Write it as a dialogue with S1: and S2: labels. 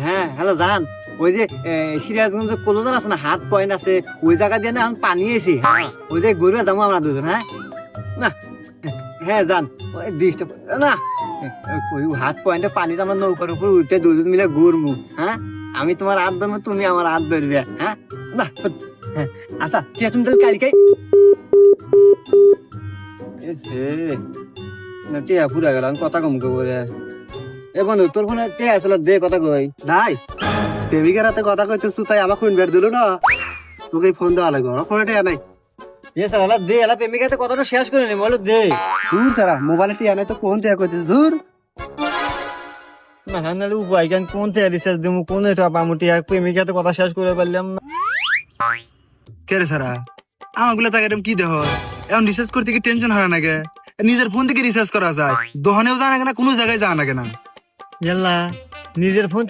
S1: হ্যাঁ হ্যালো জান, ওই যে সিরাজগঞ্জ কলোজার আছে না, হাত পয়েন্ট আছে, ওই জায়গা দিয়ে না এখন পানি এসে, হ্যাঁ ওই যে ঘুরে যাবো আমরা দুজন। হ্যাঁ না, হ্যাঁ জান, ওই ডিস্টার্ব না, ওই হাত পয়েন্টে পানিতে আমরা নৌকার উপর উঠে দুজন মিলে ঘুরমু। হ্যাঁ আমি তোমার হাত ধরবো, তুমি আমার হাত ধরবে। হ্যাঁ না, হ্যাঁ আচ্ছা ঠিক আছে, তুমি তাহলে কালকে টিয়া ফুরা গেল, কথা কম করে। এ বন্ধু তোর ফোনে টিয়া আসলে দে, কথা কই
S2: নাই প্রেমিকার হাতে কথা কইতেছু তাই আমাকে ইনভাইট দিল না, তোকে ফোন দেওয়া লাগবে, আমার ফোনে টিয়া নাই।
S1: এ স্যার দে, এলা প্রেমিকাতে কথাটা শেষ করে নি, বলো দে।
S2: দূর সারা মোবাইলে টিয়া নাই তো কোন টিয়া কইতেছ দূর।
S1: না নাহলে উপায় কেন, কোন থেকে রিচার্জ দিমু, কোন এটা পামুটি, এক প্রেমিকাতে কথা শেষ করে পারলাম না।
S2: কে রে সারা আমাগুলো তাকে এরকম কি দেহ, এখন রিসার্চ করতে কি টেনশন হয় না গে? নিজের ফোন থেকে রিসার্চ করা যায়, দোকানেও জানা না, কোনো জায়গায় জানা না।
S1: ইয়াল্লা নিজের ফোন